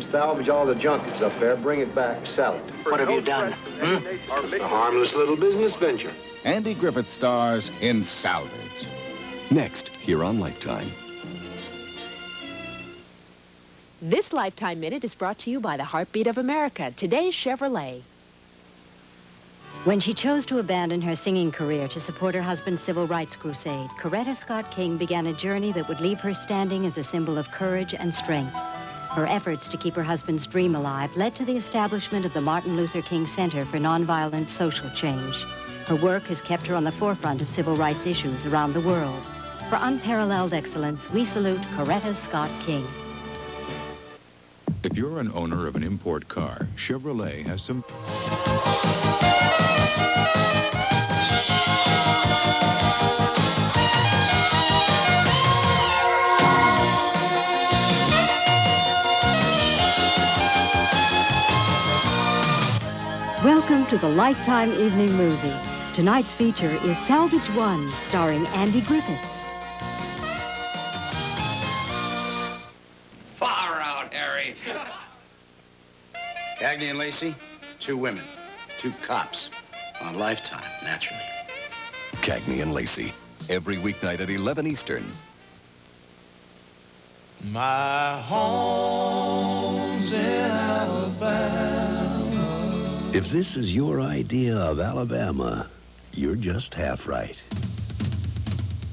them salvage all the junk that's up there, bring it back, sell it. What have you done? Just a harmless little business venture. Andy Griffith stars in Salvage. Next, here on Lifetime. This Lifetime Minute is brought to you by the Heartbeat of America, today's Chevrolet. When she chose to abandon her singing career to support her husband's civil rights crusade, Coretta Scott King began a journey that would leave her standing as a symbol of courage and strength. Her efforts to keep her husband's dream alive led to the establishment of the Martin Luther King Center for Nonviolent Social Change. Her work has kept her on the forefront of civil rights issues around the world. For unparalleled excellence, we salute Coretta Scott King. If you're an owner of an import car, Chevrolet has some... Welcome to the Lifetime Evening Movie. Tonight's feature is Salvage I, starring Andy Griffith. Far out, Harry. Cagney and Lacey, 2 women, 2 cops. On Lifetime, naturally. Cagney and Lacey, every weeknight at 11 Eastern. My home's in Alabama. If this is your idea of Alabama, you're just half right.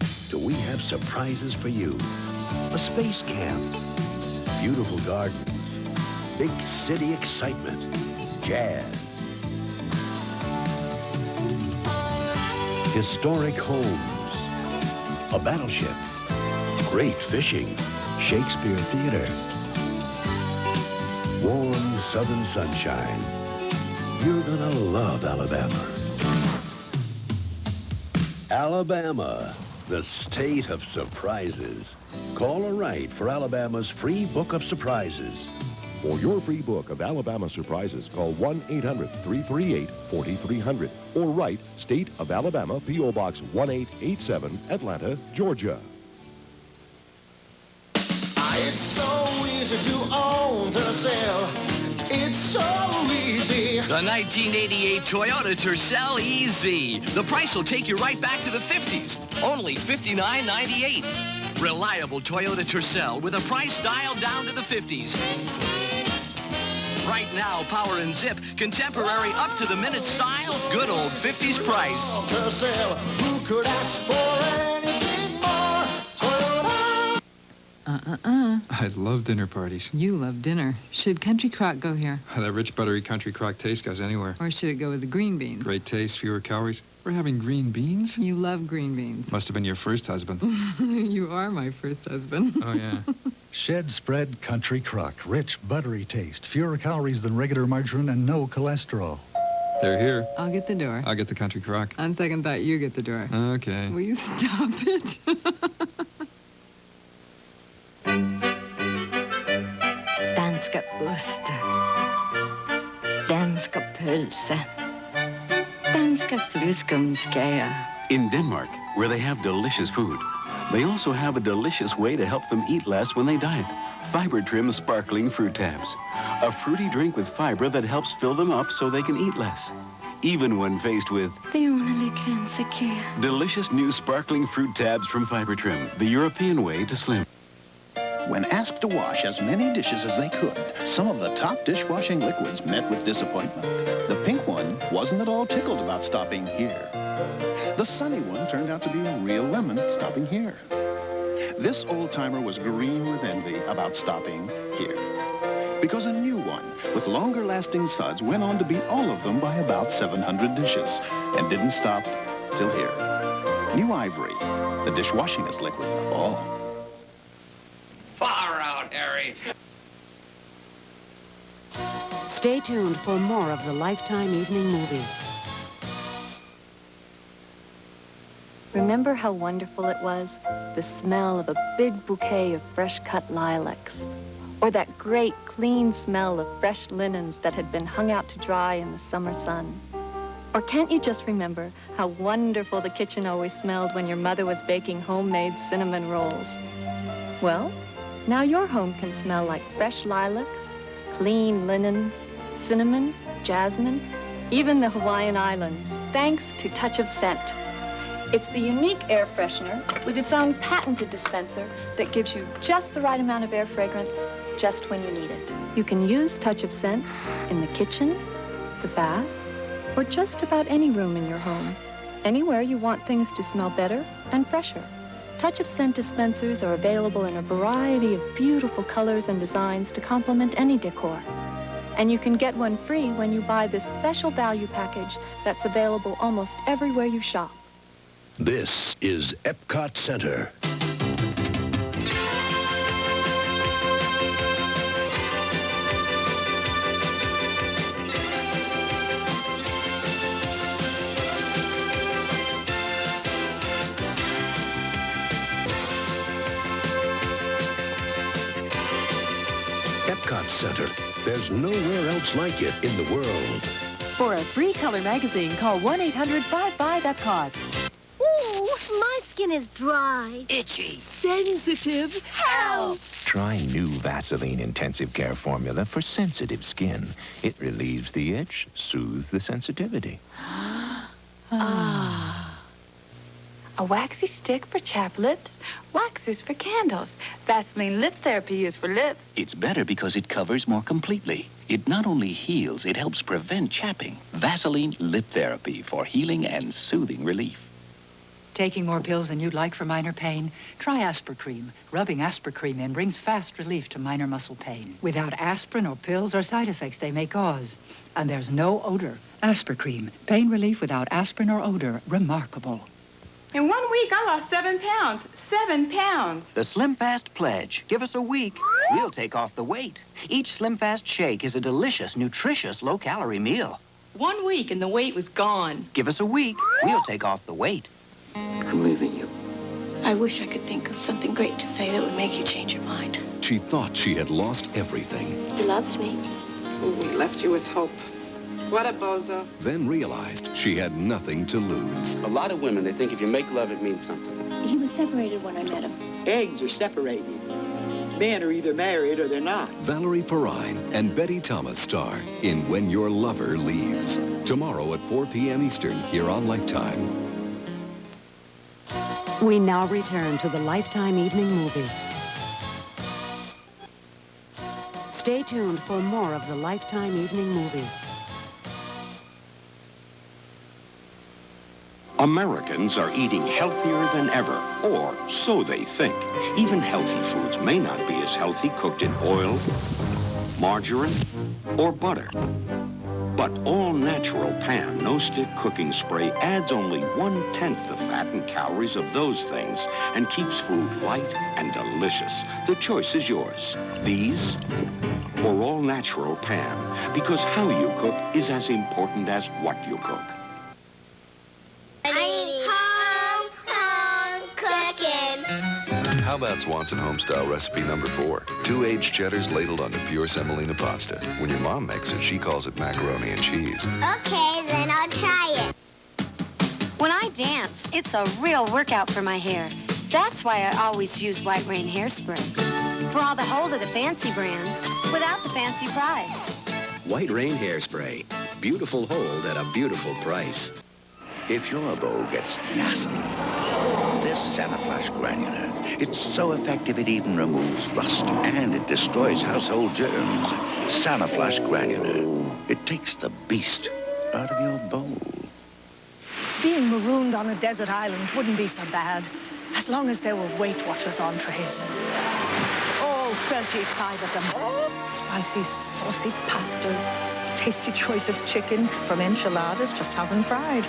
So we have surprises for you. A space camp, beautiful gardens, big city excitement, jazz, historic homes, a battleship, great fishing, Shakespeare Theater, warm southern sunshine. You're gonna love Alabama. Alabama, the state of surprises. Call or write for Alabama's free book of surprises. For your free book of Alabama surprises, call 1-800-338-4300 or write State of Alabama, P.O. Box 1887, Atlanta, Georgia. It's so easy to own, to sell. It's so easy. The 1988 Toyota Tercel EZ. The price will take you right back to the 50s. Only $59.98. Reliable Toyota Tercel with a price dialed down to the 50s. Right now, power and zip, contemporary up-to-the-minute style, good old 50s price. Tercel, who could ask for anything more? Toyota. I love dinner parties. You love dinner. Should Country Crock go here? That rich, buttery Country Crock taste goes anywhere. Or should it go with the green beans? Great taste, fewer calories. We're having green beans? You love green beans. Must have been your first husband. You are my first husband. Oh, yeah. Shed Spread Country Crock. Rich, buttery taste. Fewer calories than regular margarine and no cholesterol. They're here. I'll get the door. I'll get the Country Crock. On second thought, you get the door. Okay. Will you stop it? Danska oster. Danska pølse. Danska flyskumskager. In Denmark, where they have delicious food, they also have a delicious way to help them eat less when they diet. Fiber Trim Sparkling Fruit Tabs. A fruity drink with fiber that helps fill them up so they can eat less, even when faced with delicious new sparkling fruit tabs from Fiber Trim, the European way to slim. When asked to wash as many dishes as they could, some of the top dishwashing liquids met with disappointment. The pink one wasn't at all tickled about stopping here. The sunny one turned out to be a real lemon stopping here. This old-timer was green with envy about stopping here. Because a new one with longer-lasting suds went on to beat all of them by about 700 dishes and didn't stop till here. New Ivory, the dishwashingest liquid of all. Far out, Harry. Stay tuned for more of the Lifetime Evening Movie. Remember how wonderful it was? The smell of a big bouquet of fresh-cut lilacs. Or that great, clean smell of fresh linens that had been hung out to dry in the summer sun. Or can't you just remember how wonderful the kitchen always smelled when your mother was baking homemade cinnamon rolls? Well, now your home can smell like fresh lilacs, clean linens, cinnamon, jasmine, even the Hawaiian Islands, thanks to Touch of Scent. It's the unique air freshener with its own patented dispenser that gives you just the right amount of air fragrance just when you need it. You can use Touch of Scent in the kitchen, the bath, or just about any room in your home. Anywhere you want things to smell better and fresher. Touch of Scent dispensers are available in a variety of beautiful colors and designs to complement any decor. And you can get one free when you buy this special value package that's available almost everywhere you shop. This is Epcot Center. Epcot Center. There's nowhere else like it in the world. For a free color magazine, call 1-800-55-EPCOT. Ooh, my skin is dry. Itchy. Sensitive. Help! Try new Vaseline Intensive Care Formula for sensitive skin. It relieves the itch, soothes the sensitivity. A waxy stick for chapped lips, waxers for candles. Vaseline Lip Therapy is for lips. It's better because it covers more completely. It not only heals, it helps prevent chapping. Vaseline Lip Therapy for healing and soothing relief. Taking more pills than you'd like for minor pain? Try Aspercreme. Rubbing Aspercreme in brings fast relief to minor muscle pain. Without aspirin or pills or side effects they may cause. And there's no odor. Aspercreme. Pain relief without aspirin or odor. Remarkable. In 1 week, I lost 7 pounds. 7 pounds. The Slim Fast Pledge. Give us a week. We'll take off the weight. Each Slim Fast shake is a delicious, nutritious, low-calorie meal. 1 week and the weight was gone. Give us a week. We'll take off the weight. I'm leaving you. I wish I could think of something great to say that would make you change your mind. She thought she had lost everything, He loves me. We left you with hope. What a bozo. then realized she had nothing to lose. A lot of women, they think if you make love, it means something. He was separated when I met him. Eggs are separated. Men are either married or they're not. Valerie Perrine and Betty Thomas star in When Your Lover Leaves. Tomorrow at 4 p.m. Eastern here on Lifetime. We now return to the Lifetime Evening Movie. Stay tuned for more of the Lifetime Evening Movie. Americans are eating healthier than ever, or so they think. Even healthy foods may not be as healthy cooked in oil, margarine, or butter. But all-natural pan no-stick cooking spray adds only 1/10 the fat and calories of those things and keeps food light and delicious. The choice is yours. These or all-natural pan, because how you cook is as important as what you cook. How about Swanson Homestyle recipe number 4? 2 aged cheddars ladled onto pure semolina pasta. When your mom makes it, she calls it macaroni and cheese. Okay, then I'll try it. When I dance, it's a real workout for my hair. That's why I always use White Rain hairspray. For all the hold of the fancy brands, without the fancy price. White Rain Hairspray. Beautiful hold at a beautiful price. If your bowl gets nasty, this Sanaflush granular. It's so effective it even removes rust, and it destroys household germs. Sanaflush granular. It takes the beast out of your bowl. Being marooned on a desert island wouldn't be so bad, as long as there were Weight Watchers entrees. All 35 of them. Spicy, saucy pastas. Tasty choice of chicken, from enchiladas to southern fried.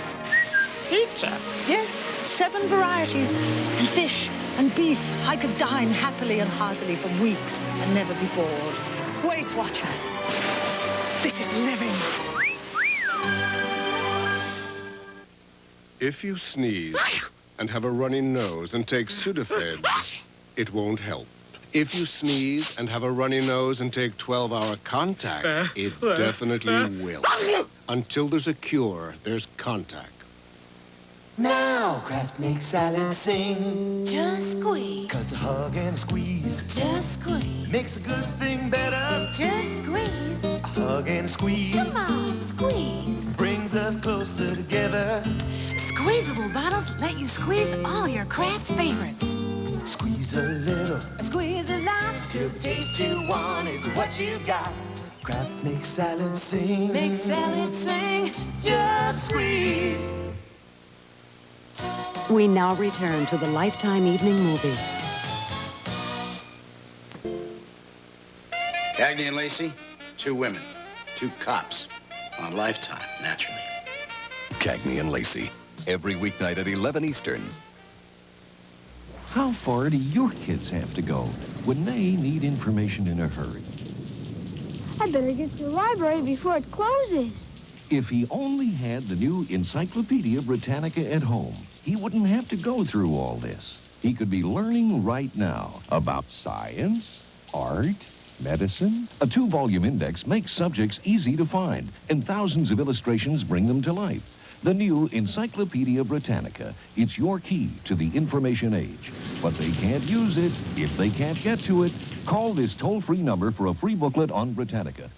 Pizza? Yes, 7 varieties. And fish and beef. I could dine happily and heartily for weeks and never be bored. Weight Watchers. This is living. If you sneeze and have a runny nose and take Sudafed, it won't help. If you sneeze and have a runny nose and take 12-hour contact, it definitely will. Until there's a cure, there's contact. Now, Kraft makes salad sing. Just squeeze. 'Cause a hug and a squeeze. Just squeeze. Makes a good thing better. Just squeeze. hug and squeeze. Come on, squeeze. Brings us closer together. Squeezable bottles let you squeeze all your craft favorites. Squeeze a little, Squeeze a lot till the taste you want is what you got. Kraft makes salad sing. Make salad sing. Just squeeze. We now return to the Lifetime Evening Movie. Cagney and Lacey, 2 women, 2 cops. On Lifetime, naturally. Cagney and Lacey, every weeknight at 11 Eastern. How far do your kids have to go when they need information in a hurry? I better get to the library before it closes. If he only had the new Encyclopedia Britannica at home, he wouldn't have to go through all this. He could be learning right now about science, art, medicine. A 2-volume index makes subjects easy to find, and thousands of illustrations bring them to life. The new Encyclopedia Britannica. It's your key to the information age. But they can't use it if they can't get to it. Call this toll-free number for a free booklet on Britannica.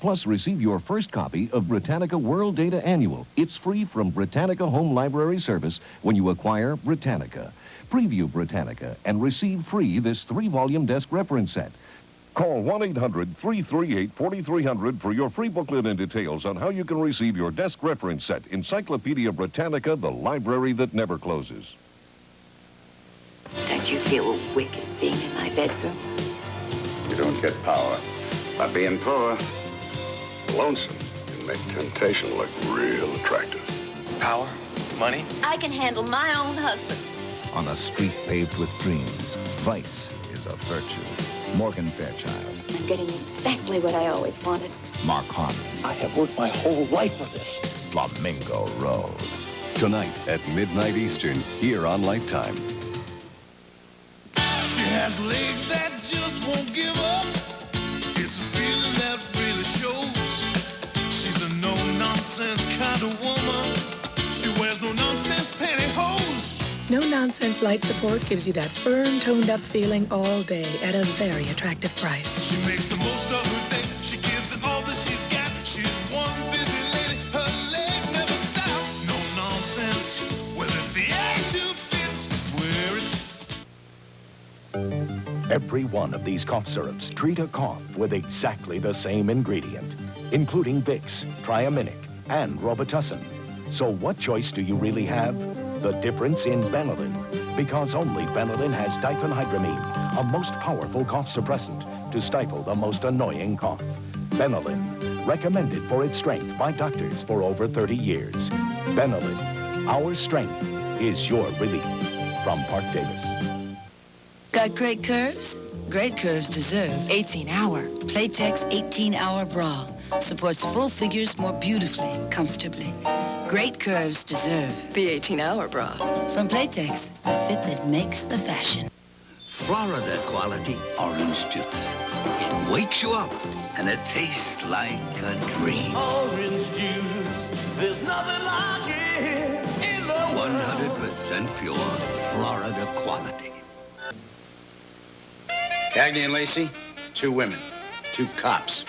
Plus, receive your first copy of Britannica World Data Annual. It's free from Britannica Home Library Service when you acquire Britannica. Preview Britannica and receive free this 3-volume desk reference set. Call 1-800-338-4300 for your free booklet and details on how you can receive your desk reference set, Encyclopedia Britannica, the library that never closes. Don't you feel wicked being in my bedroom? You don't get power by being poor. Lonesome can make temptation look real attractive. Power? Money? I can handle my own husband. On a street paved with dreams, vice is a virtue. Morgan Fairchild. I'm getting exactly what I always wanted. Mark Harmon. I have worked my whole life for this. Flamingo Road. Tonight at midnight Eastern, here on Lifetime. She has legs that just won't give up. It's a feeling that really shows. She's a no-nonsense kind of woman. She wears no-nonsense pantyhose. No-nonsense light support gives you that firm, toned-up feeling all day at a very attractive price. She makes the most of her day. She gives it all that she's got. She's one busy lady. Her legs never stop. No nonsense. Well, if the attitude fits, wear it. Every one of these cough syrups treat a cough with exactly the same ingredient, including Vicks, Triaminic, and Robitussin. So what choice do you really have? The difference in Benylin, because only Benylin has diphenhydramine, a most powerful cough suppressant to stifle the most annoying cough. Benylin, recommended for its strength by doctors for over 30 years. Benylin, our strength is your relief. From Park Davis. Got great curves? Great curves deserve 18-hour. Playtex 18-hour bra supports full figures more beautifully, comfortably. Great curves deserve the 18-hour bra. From Playtex, the fit that makes the fashion. Florida quality orange juice. It wakes you up, and it tastes like a dream. Orange juice, there's nothing like it in the world. 100% pure Florida quality. Cagney and Lacey, 2 women, 2 cops.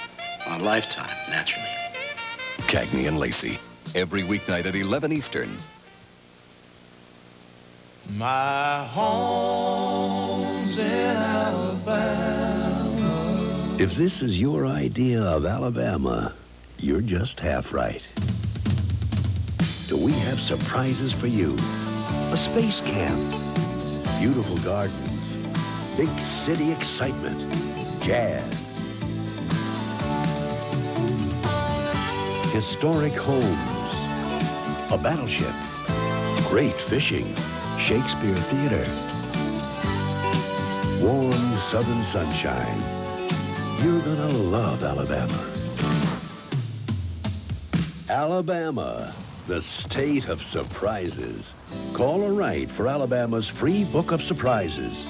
On Lifetime, naturally. Cagney and Lacey, every weeknight at 11 Eastern. My home's in Alabama. If this is your idea of Alabama, you're just half right. Do we have surprises for you? A space camp, beautiful gardens, big city excitement, jazz, historic homes, a battleship, great fishing, Shakespeare Theater, warm southern sunshine. You're gonna love Alabama. Alabama, the state of surprises. Call or write for Alabama's free book of surprises.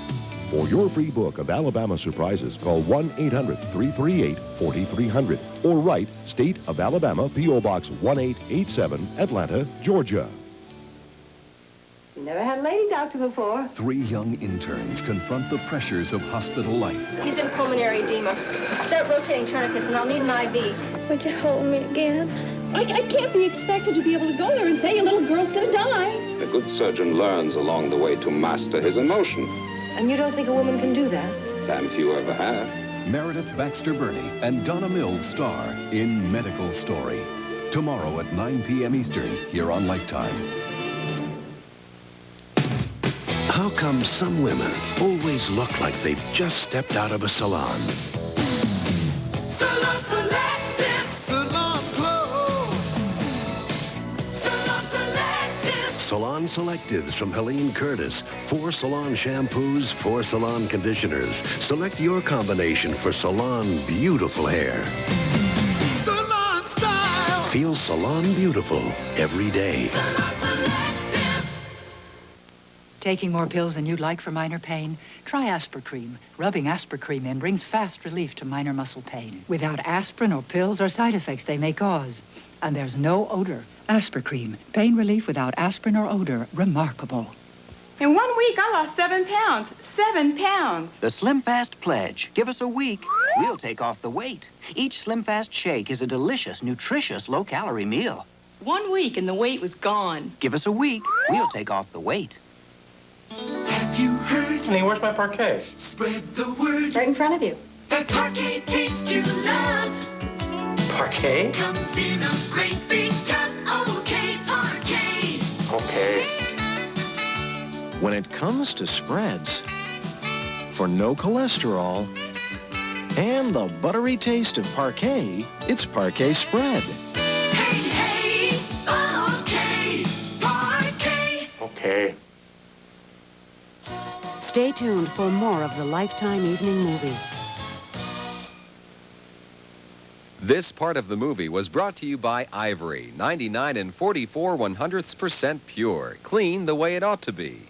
For your free book of Alabama surprises, call 1-800-338-4300 or write State of Alabama, P.O. Box 1887, Atlanta, Georgia. You never had a lady doctor before. 3 young interns confront the pressures of hospital life. He's in pulmonary edema. Start rotating tourniquets and I'll need an IV. Would you hold me again? I can't be expected to be able to go there and say a little girl's gonna die. A good surgeon learns along the way to master his emotion. And you don't think a woman can do that? Damn few ever have. Meredith Baxter Burney and Donna Mills star in Medical Story. Tomorrow at 9 p.m. Eastern, here on Lifetime. How come some women always look like they've just stepped out of a salon? Salon Selective. Salon Clothes. Salon Selective. Salon Selectives from Helene Curtis. 4 salon shampoos, 4 salon conditioners. Select your combination for salon beautiful hair. Salon Style. Feel salon beautiful every day. Salon Selectives. Taking more pills than you'd like for minor pain? Try Aspercreme. Rubbing Aspercreme in brings fast relief to minor muscle pain, without aspirin or pills or side effects they may cause. And there's no odor. Aspercreme. Pain relief without aspirin or odor. Remarkable. In 1 week, I lost 7 pounds. 7 pounds. The Slim Fast Pledge. Give us a week. We'll take off the weight. Each Slim Fast shake is a delicious, nutritious, low-calorie meal. 1 week and the weight was gone. Give us a week. We'll take off the weight. Have you heard? Honey, where's my parquet? Spread the word. Right in front of you. That parquet taste you love. Parquet? Comes in a great big tub. Okay, parquet. Okay. When it comes to spreads, for no cholesterol and the buttery taste of Parquet, it's Parquet Spread. Hey, okay, parquet. Okay. Stay tuned for more of the Lifetime Evening Movie. This part of the movie was brought to you by Ivory, 99 and 44/100% pure. Clean the way it ought to be.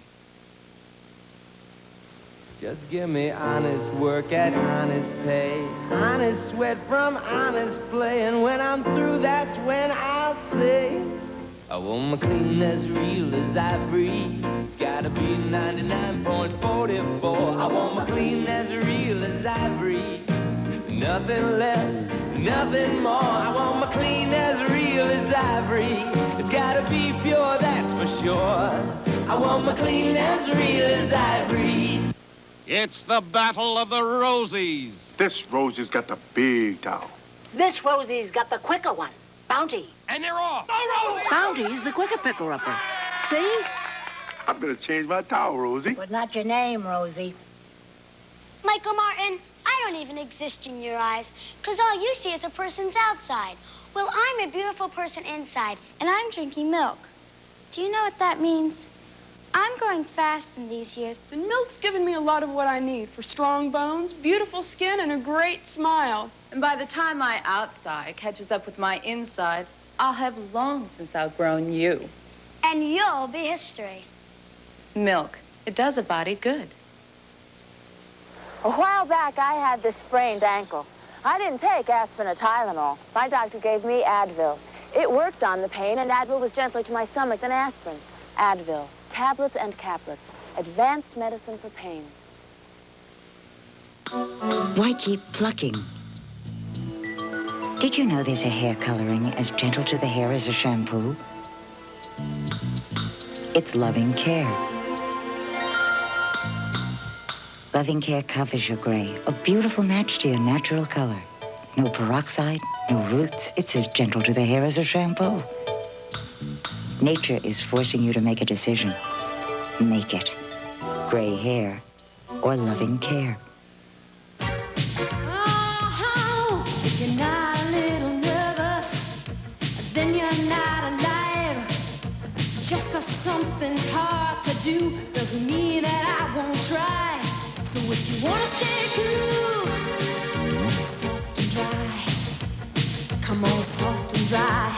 Just give me honest work at honest pay, honest sweat from honest play, and when I'm through, that's when I'll say, I want my clean as real as ivory. It's gotta be 99.44. I want my clean as real as ivory. Nothing less, nothing more. I want my clean as real as ivory. It's gotta be pure, that's for sure. I want my clean as real as ivory. It's the Battle of the Rosies. This Rosie's got the big towel. This Rosie's got the quicker one. Bounty. And they're off. Bounty's the quicker picker-upper. See? I'm gonna change my towel, Rosie. But not your name, Rosie. Michael Martin, I don't even exist in your eyes, because all you see is a person's outside. Well, I'm a beautiful person inside, and I'm drinking milk. Do you know what that means? I'm growing fast in these years. The milk's given me a lot of what I need for strong bones, beautiful skin, and a great smile. And by the time my outside catches up with my inside, I'll have long since outgrown you. And you'll be history. Milk. It does a body good. A while back, I had this sprained ankle. I didn't take aspirin or Tylenol. My doctor gave me Advil. It worked on the pain, and Advil was gentler to my stomach than aspirin. Advil. Tablets and caplets. Advanced medicine for pain. Why keep plucking? Did you know there's a hair coloring as gentle to the hair as a shampoo? It's Loving Care. Loving Care covers your gray, a beautiful match to your natural color. No peroxide, no roots. It's as gentle to the hair as a shampoo. Nature is forcing you to make a decision. Make it. Gray hair or Loving Care. Oh, if you're not a little nervous, then you're not alive. Just 'cause something's hard to do doesn't mean that I won't try. So if you want to stay cool, soft and dry. Come on, soft and dry.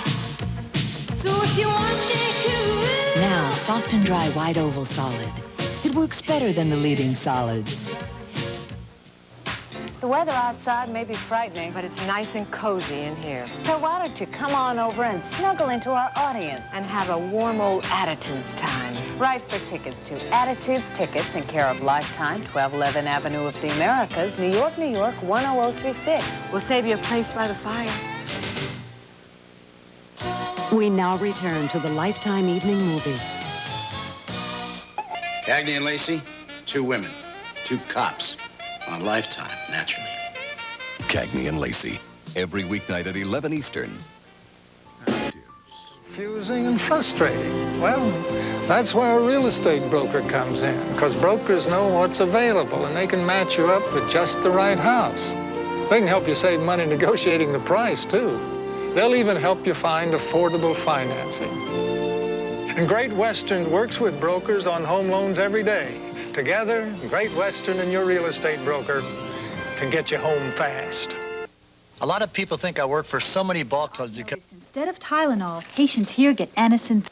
So if you want to stay cool. Now, Soft and Dry Wide Oval Solid. It works better than the leading solids. The weather outside may be frightening, but it's nice and cozy in here. So why don't you come on over and snuggle into our audience and have a warm old attitudes time? Write for tickets to Attitudes Tickets in care of Lifetime, 1211 Avenue of the Americas, New York, New York, 10036. We'll save you a place by the fire. We now return to the Lifetime evening movie. Cagney and Lacey, 2 women, 2 cops. On Lifetime, naturally. Cagney and Lacey, every weeknight at 11 Eastern. Confusing and frustrating. Well, that's where a real estate broker comes in, because brokers know what's available, and they can match you up with just the right house. They can help you save money negotiating the price, too. They'll even help you find affordable financing. And Great Western works with brokers on home loans every day. Together, Great Western and your real estate broker can get you home fast. A lot of people think I work for so many ball clubs because... Instead of Tylenol, patients here get Anacin.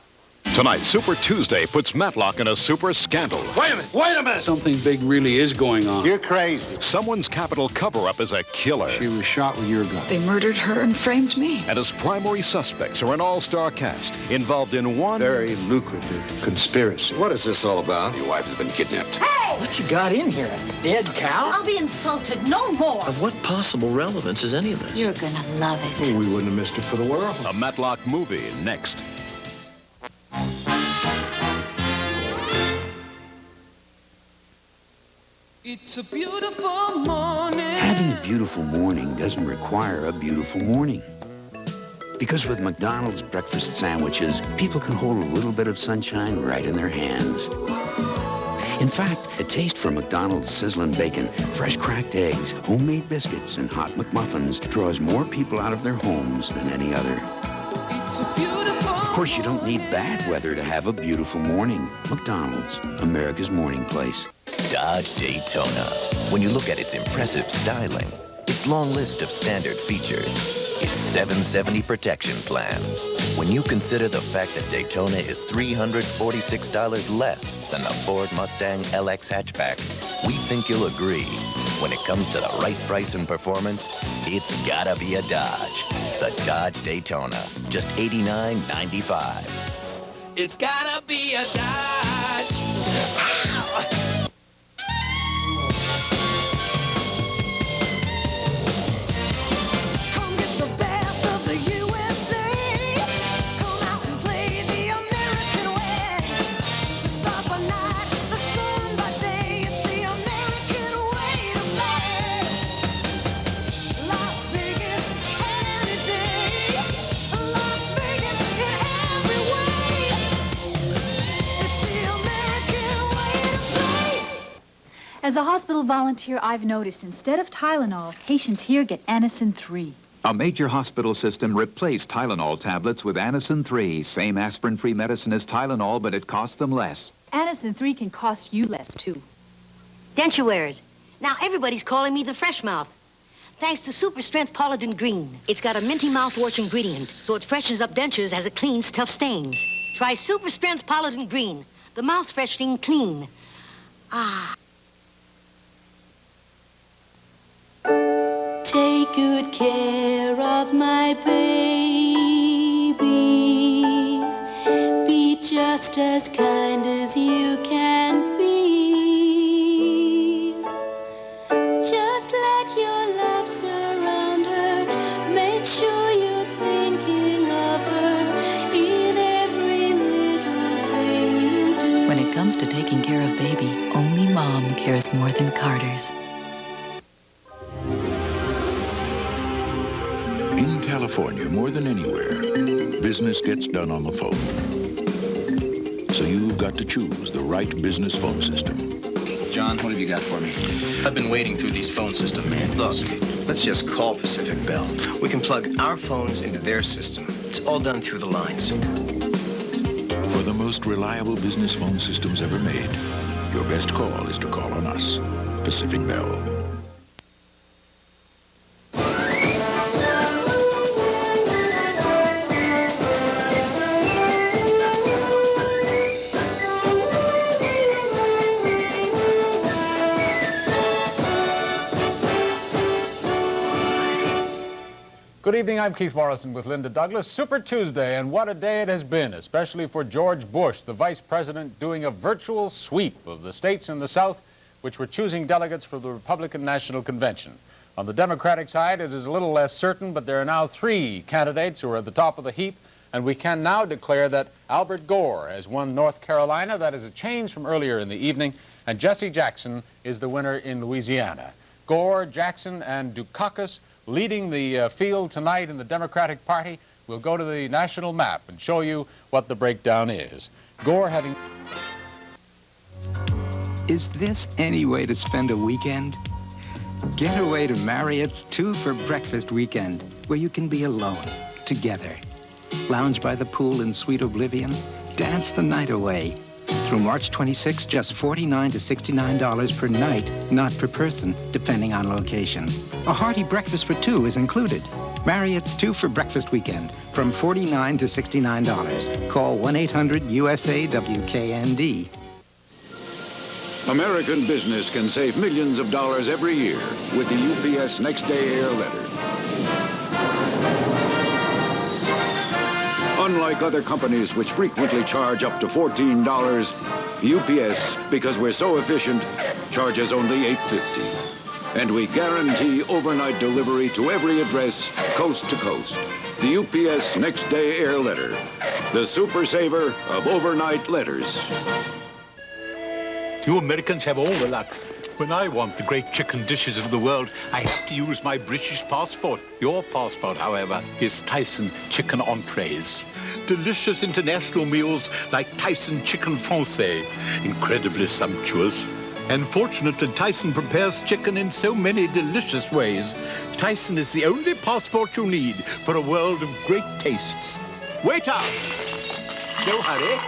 Tonight, Super Tuesday puts Matlock in a super scandal. Wait a minute! Wait a minute! Something big really is going on. You're crazy. Someone's capital cover-up is a killer. She was shot with your gun. They murdered her and framed me. And his primary suspects are an all-star cast involved in one very lucrative conspiracy. What is this all about? Your wife has been kidnapped. Hey! What you got in here? A dead cow? I'll be insulted no more. Of what possible relevance is any of this? You're gonna love it. Well, we wouldn't have missed it for the world. A Matlock movie next. It's a beautiful morning. Having a beautiful morning doesn't require a beautiful morning. Because with McDonald's breakfast sandwiches, people can hold a little bit of sunshine right in their hands. In fact, a taste for McDonald's sizzling bacon, fresh cracked eggs, homemade biscuits, and hot McMuffins draws more people out of their homes than any other. It's a beautiful... Of course, you don't need bad weather to have a beautiful morning. McDonald's, America's morning place. Dodge Daytona. When you look at its impressive styling, its long list of standard features, its 770 protection plan, when you consider the fact that Daytona is $346 less than the Ford Mustang LX hatchback, we think you'll agree. When it comes to the right price and performance, it's gotta be a Dodge. The Dodge Daytona, just $89.95. It's gotta be a Dodge. As a hospital volunteer, I've noticed instead of Tylenol, patients here get Anacin 3. A major hospital system replaced Tylenol tablets with Anacin 3. Same aspirin-free medicine as Tylenol, but it costs them less. Anacin 3 can cost you less, too. Dentuaries. Now everybody's calling me the fresh mouth. Thanks to Super Strength Polidin Green. It's got a minty mouthwash ingredient, so it freshens up dentures as it cleans tough stains. Try Super Strength Polidin Green, the mouth freshening clean. Ah. Take good care of my baby. Be just as kind as you can be. Just let your love surround her. Make sure you're thinking of her in every little thing you do. When it comes to taking care of baby, only Mom cares more than Carter's. In California, more than anywhere, business gets done on the phone. So you've got to choose the right business phone system. John, what have you got for me? I've been wading through these phone systems, man. Look, let's just call Pacific Bell. We can plug our phones into their system. It's all done through the lines. For the most reliable business phone systems ever made, your best call is to call on us, Pacific Bell. Good evening, I'm Keith Morrison with Linda Douglas. Super Tuesday, and what a day it has been, especially for George Bush, the Vice President, doing a virtual sweep of the states in the South which were choosing delegates for the Republican National Convention. On the Democratic side, it is a little less certain, but there are now 3 candidates who are at the top of the heap, and we can now declare that Albert Gore has won North Carolina. That is a change from earlier in the evening, and Jesse Jackson is the winner in Louisiana. Gore, Jackson, and Dukakis leading the field tonight in the Democratic Party. We'll go to the national map and show you what the breakdown is. Gore having... Is this any way to spend a weekend? Get away to Marriott's 2 for Breakfast weekend, where you can be alone, together. Lounge by the pool in sweet oblivion, dance the night away. Through March 26, just $49 to $69 per night, not per person, depending on location. A hearty breakfast for 2 is included. Marriott's 2 for Breakfast weekend, from $49 to $69. Call 1-800-USA-WKND. American business can save millions of dollars every year with the UPS Next Day Air letter. Unlike other companies which frequently charge up to $14, UPS, because we're so efficient, charges only $8.50. And we guarantee overnight delivery to every address, coast to coast. The UPS Next Day Air letter, the super saver of overnight letters. You Americans have all the luck. When I want the great chicken dishes of the world, I have to use my British passport. Your passport, however, is Tyson chicken entrees. Delicious international meals like Tyson chicken français. Incredibly sumptuous. And fortunately, Tyson prepares chicken in so many delicious ways. Tyson is the only passport you need for a world of great tastes. Waiter! No hurry.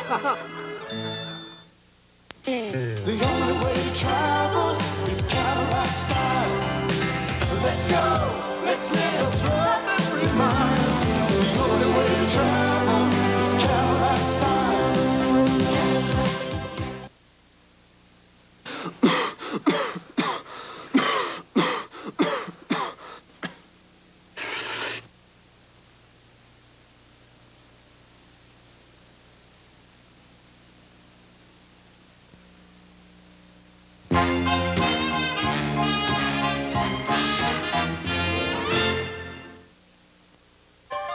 The only way to travel is Cadillac style. Let's go, let's live, drop every mile. The only way to travel is Cadillac style.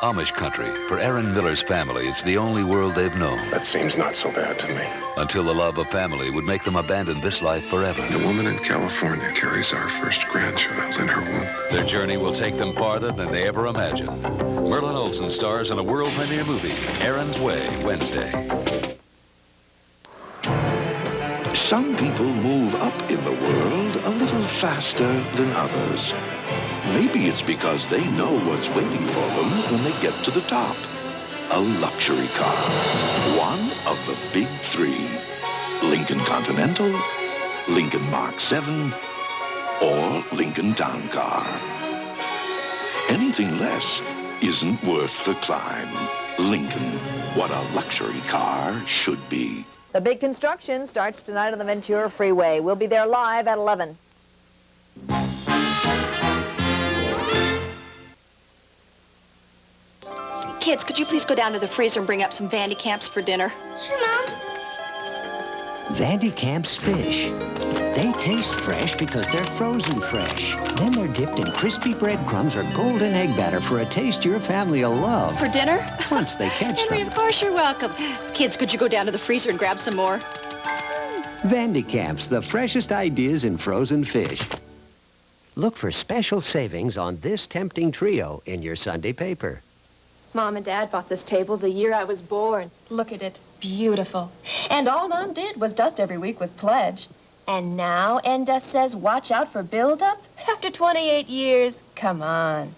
Amish country. For Aaron Miller's family, it's the only world they've known. That seems not so bad to me. Until the love of family would make them abandon this life forever. The woman in California carries our first grandchild in her womb. Their journey will take them farther than they ever imagined. Merlin Olsen stars in a world premiere movie, Aaron's Way, Wednesday. Some people move up in the world a little faster than others. Maybe it's because they know what's waiting for them when they get to the top. A luxury car. One of the big 3. Lincoln Continental, Lincoln Mark 7, or Lincoln Town Car. Anything less isn't worth the climb. Lincoln, what a luxury car should be. The big construction starts tonight on the Ventura Freeway. We'll be there live at 11. Kids, could you please go down to the freezer and bring up some Vandy Camps for dinner? Sure, Mom. Vandy Camp's fish. They taste fresh because they're frozen fresh. Then they're dipped in crispy breadcrumbs or golden egg batter for a taste your family will love. For dinner? Once they catch Henry, them. of course you're welcome. Kids, could you go down to the freezer and grab some more? Vandy Camp's, the freshest ideas in frozen fish. Look for special savings on this tempting trio in your Sunday paper. Mom and Dad bought this table the year I was born. Look at it. Beautiful. And all Mom did was dust every week with Pledge. And now Endust says watch out for buildup? After 28 years? Come on.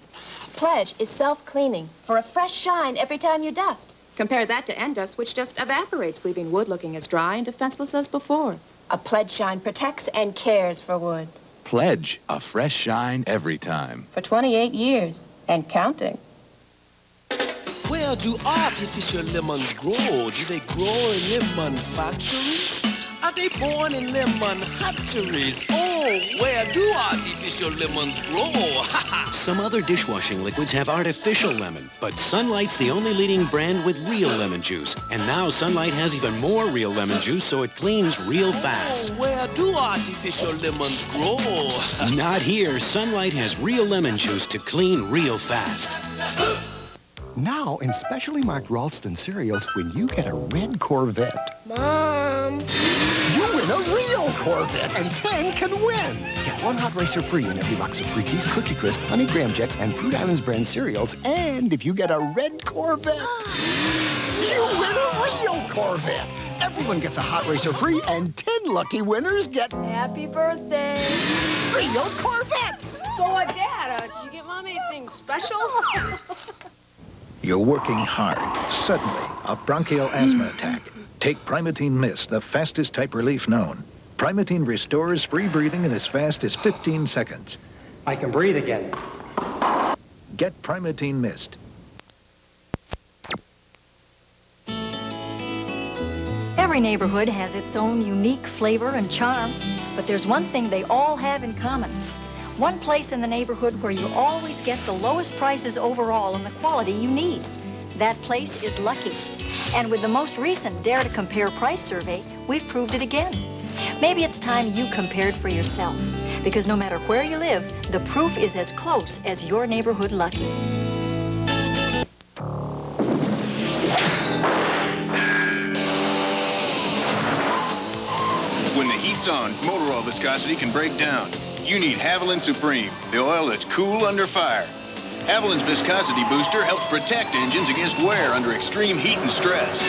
Pledge is self-cleaning for a fresh shine every time you dust. Compare that to Endust, which just evaporates, leaving wood looking as dry and defenseless as before. A Pledge shine protects and cares for wood. Pledge, a fresh shine every time. For 28 years and counting. Where do artificial lemons grow? Do they grow in lemon factories? Are they born in lemon hatcheries? Oh, Oh, where do artificial lemons grow? Some other dishwashing liquids have artificial lemon, but Sunlight's the only leading brand with real lemon juice. And now Sunlight has even more real lemon juice, so it cleans real fast. Oh, where do artificial lemons grow? Not here. Sunlight has real lemon juice to clean real fast. Now, in specially marked Ralston cereals, when you get a red Corvette, Mom. you win a real Corvette, and 10 can win. Get 1 hot racer free in every box of Freakies, Cookie Crisp, Honey Graham Jets, and Fruit Islands brand cereals. And if you get a red Corvette, you win a real Corvette. Everyone gets a hot racer free, and 10 lucky winners get Happy birthday. real Corvettes. So, Dad, did you get Mom anything special? You're working hard. Suddenly, a bronchial asthma attack. Take Primatene Mist, the fastest type relief known. Primatene restores free breathing in as fast as 15 seconds. I can breathe again. Get Primatene Mist. Every neighborhood has its own unique flavor and charm, but there's one thing they all have in common. One place in the neighborhood where you always get the lowest prices overall and the quality you need. That place is Lucky. And with the most recent Dare to Compare price survey, we've proved it again. Maybe it's time you compared for yourself, because no matter where you live, the proof is as close as your neighborhood Lucky. When the heat's on, motor oil viscosity can break down. You need Haviland Supreme, the oil that's cool under fire. Haviland's viscosity booster helps protect engines against wear under extreme heat and stress.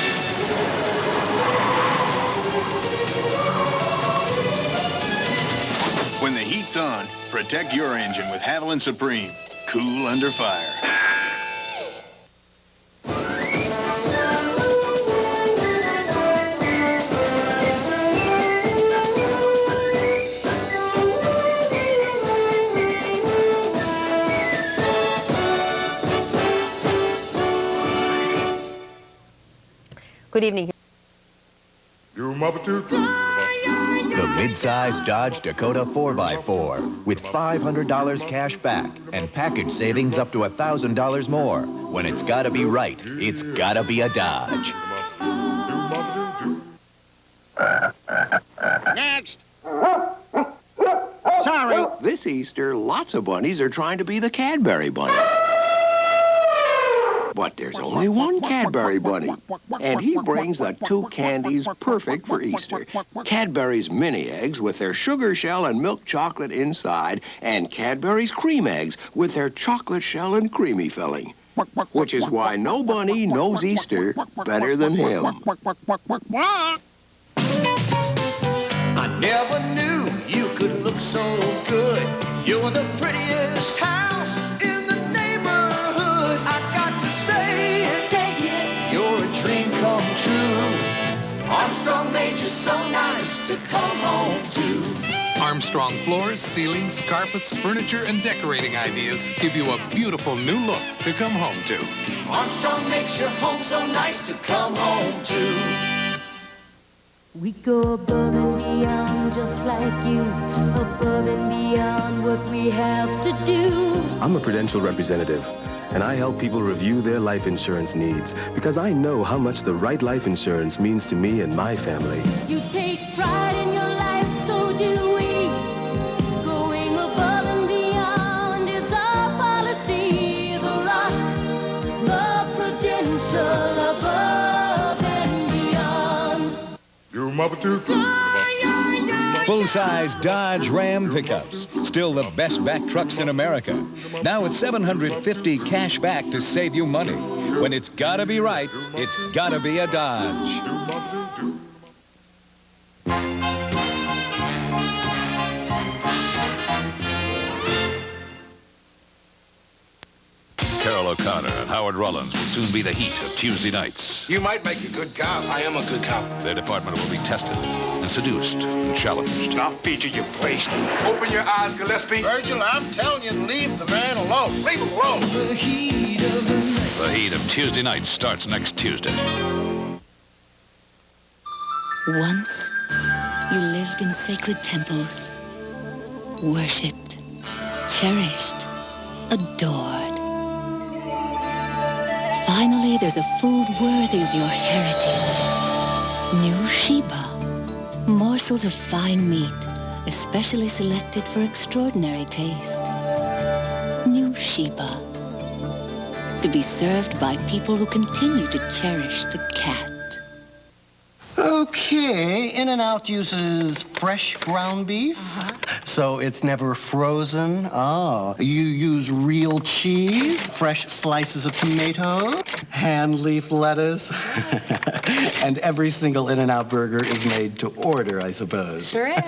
When the heat's on, protect your engine with Haviland Supreme, cool under fire. Good evening. The mid-size Dodge Dakota 4x4 with $500 cash back and package savings up to $1,000 more. When it's gotta be right, it's gotta be a Dodge. Next. Sorry. This Easter, lots of bunnies are trying to be the Cadbury bunny. But there's only one Cadbury bunny, and he brings the 2 candies perfect for Easter. Cadbury's mini eggs with their sugar shell and milk chocolate inside, and Cadbury's cream eggs with their chocolate shell and creamy filling. Which is why no bunny knows Easter better than him. I never knew you could look so good. You're the prettiest house in the neighborhood. I got to say it. You're a dream come true. Armstrong made you so nice to come home to. Armstrong floors, ceilings, carpets, furniture, and decorating ideas give you a beautiful new look to come home to. Armstrong makes your home so nice to come home to. We go above and beyond just like you, above and beyond what we have to do. I'm a Prudential representative, and I help people review their life insurance needs because I know how much the right life insurance means to me and my family. You take pride in your life, so do we. Going above and beyond is our policy. The Rock, the Prudential, above and beyond. Full-size Dodge Ram pickups, still the best back trucks in America. Now it's $750 cash back to save you money. When it's gotta be right, it's gotta be a Dodge. Carol O'Connor and Howard Rollins will soon be the heat of Tuesday nights. You might make a good cop. I am a good cop. Their department will be tested and seduced and challenged. I'll feed you your place. Open your eyes, Gillespie. Virgil, I'm telling you to leave the man alone. Leave him alone. The heat of Tuesday nights starts next Tuesday. Once, you lived in sacred temples, worshipped, cherished, adored. Finally, there's a food worthy of your heritage. New Sheba. Morsels of fine meat, especially selected for extraordinary taste. New Sheba. To be served by people who continue to cherish the cat. Okay, In-N-Out uses fresh ground beef. So it's never frozen. Oh, you use real cheese, fresh slices of tomato, hand leaf lettuce. And every single In-N-Out burger is made to order, I suppose. Sure is.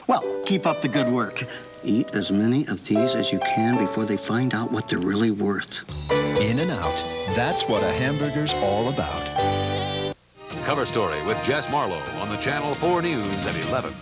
Well, keep up the good work. Eat as many of these as you can before they find out what they're really worth. In-N-Out. That's what a hamburger's all about. Cover Story with Jess Marlowe on the Channel 4 News at 11.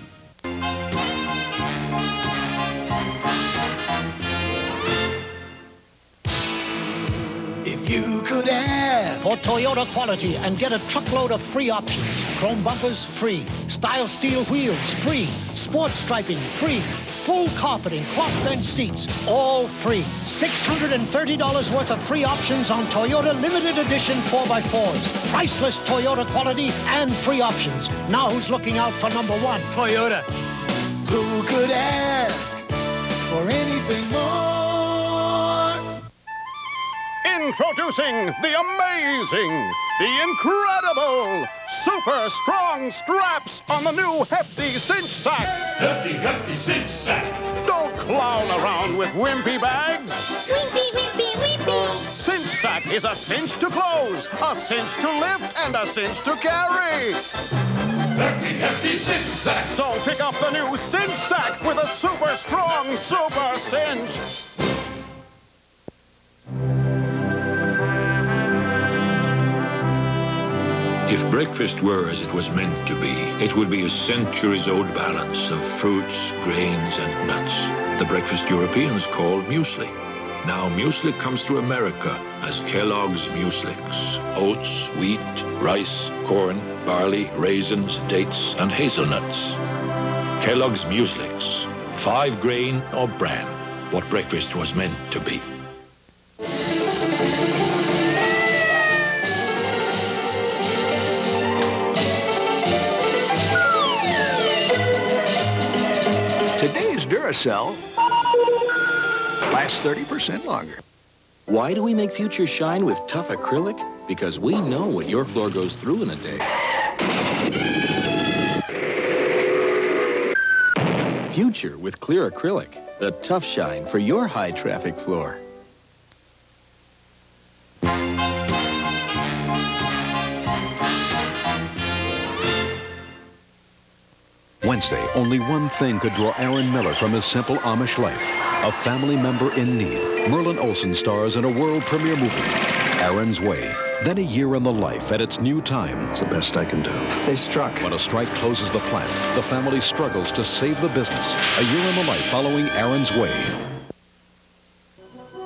If you could ask for Toyota quality and get a truckload of free options. Chrome bumpers, free. Style steel wheels, free. Sports striping, free. Full carpeting, cloth bench seats, all free. $630 worth of free options on Toyota limited edition 4x4s. Priceless Toyota quality and free options. Now who's looking out for number one? Toyota. Who could ask for anything more? Introducing the amazing, the incredible, super strong straps on the new Hefty Cinch Sack. Hefty Cinch Sack. Don't clown around with wimpy bags. Cinch Sack is a cinch to close, a cinch to lift, and a cinch to carry. Hefty Cinch Sack. So pick up the new Cinch Sack with a super strong super cinch. If breakfast were as it was meant to be, it would be a centuries-old balance of fruits, grains, and nuts. The breakfast Europeans call muesli. Now muesli comes to America as Kellogg's Mueslix. Oats, wheat, rice, corn, barley, raisins, dates, and hazelnuts. Kellogg's Mueslix. 5 grain or bran. What breakfast was meant to be. Today's Duracell lasts 30% longer. Why do we make Future shine with tough acrylic? Because we know what your floor goes through in a day. Future with clear acrylic. The tough shine for your high-traffic floor. Wednesday, only one thing could draw Aaron Miller from his simple Amish life. A family member in need. Merlin Olsen stars in a world premiere movie, Aaron's Way. Then a year in the life at its new time. It's the best I can do. They struck. When a strike closes the plant, the family struggles to save the business. A year in the life following Aaron's Way.